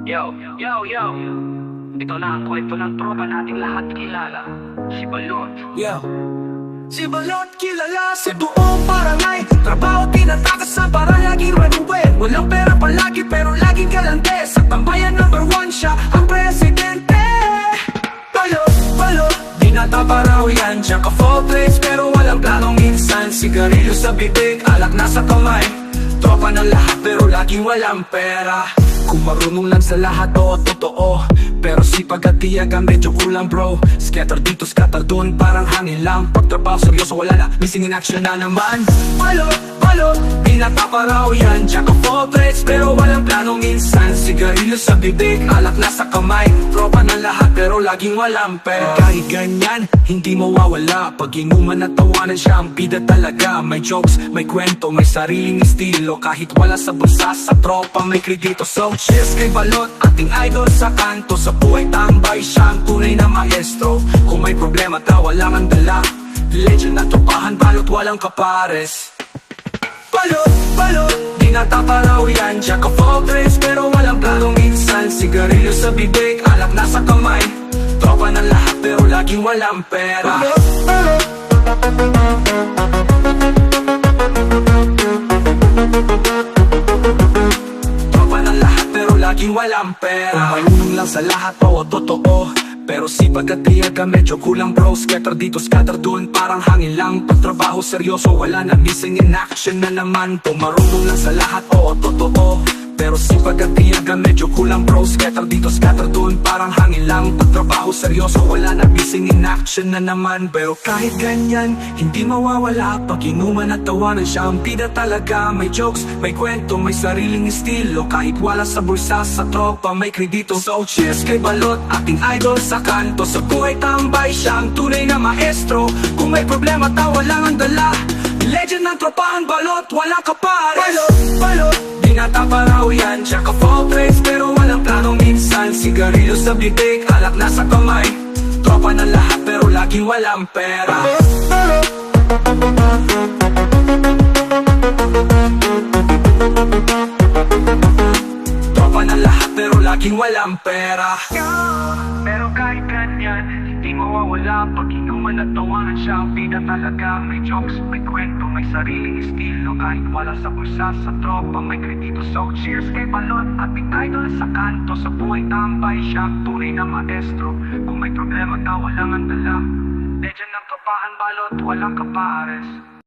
Yo, yo, yo. Ito na ang kwento ng tropa nating lahat kilala, si Balot. Yo, si Balot kilala sa buong barangay. Trabaho tinatakas sa para laging manuwin. Walang pera palagi pero laging galante. Sa tambayan number 1 siya ang presidente. Balot, Balot, dinatapa raw yan. Diyan ka full plates pero walang planong minsan. Sigarilyo sa bibig, alak na sa kamay. Tropa ng lahat pero laging walang pera. Kung marunong lang sa lahat, oo, totoo. Pero sipag at tiyag ang medyo kulang bro. Scatter dito, scatter dun, parang hangin lang. Pagtrabaho seryoso wala na, missing in action na naman. Balot, Balot, pinatapa raw yan. Jack of all trades pero walang planong minsan. Sigarilyo sa bibig, alak na sa kamay. Tropa ng lahat pero laging walang pera. Kahit ganyan, hindi mawawala. Pag inuman at tawanan siya ang bida talaga. May jokes, may kwento, may sariling estilo. Kahit wala sa bulsa, sa tropa may kredito. So cheers kay Balot, ating idol sa kanto. Sa buhay tambay siya ang tunay na maestro. Kung may problema daw walang ang dala. Legend na tropahan, Balot walang kapares. Balot, Balot, dinatapa raw yan. Jack of all trades pero walang planong minsan. Sigarilyo sa bibig, alak na sa kamay. Tropa ng lahat pero laging walang pera. Balot, Balot, laging walang pera. Kung mayunong lang sa lahat, oo, totoo. Pero sipag at tiyag ka medyo kulang bro. Scatter dito, scatter dun, parang hangin lang. Pagtrabaho seryoso, wala na, missing in action na naman. Kung marunong lang sa lahat, oo, totoo. Pero sipag at tiyag ka medyo kulang bro. Scatter dito, scatter dun, parang hangin lang. Pagtrabaho seryoso, wala na, missing in action na naman. Pero kahit ganyan, hindi mawawala. Pag inuman at tawanan siya ang bida talaga. May jokes, may kwento, may sariling estilo. Kahit wala sa bulsa, sa tropa may kredito. So cheers kay Balot, ating idol sa kanto. Sa buhay tambay siya ang tunay na maestro. Kung may problema tawa lang ang dala. Legend ng tropahan, Balot, walang kapares. Balot, Balot, dinatapa raw yan. Jack of all trades pero walang planong minsan. Sigarilyo sa bibig, alak na sa kamay. Tropa ng lahat pero laging walang pera. Tropa ng lahat pero laging walang pera. Pero kahit ganyan, hindi mawawala. Pag inuman at tawanan siya ang bida talaga. May jokes, may kwento, may sariling estilo. Kahit wala sa bulsa, sa tropa may kredito. So cheers kay Balot, ating idol sa kanto. Sa buhay tambay siya ang tunay na maestro. Kung may problema daw walang ang dala. Legend ng tropahan, Balot, walang kapares.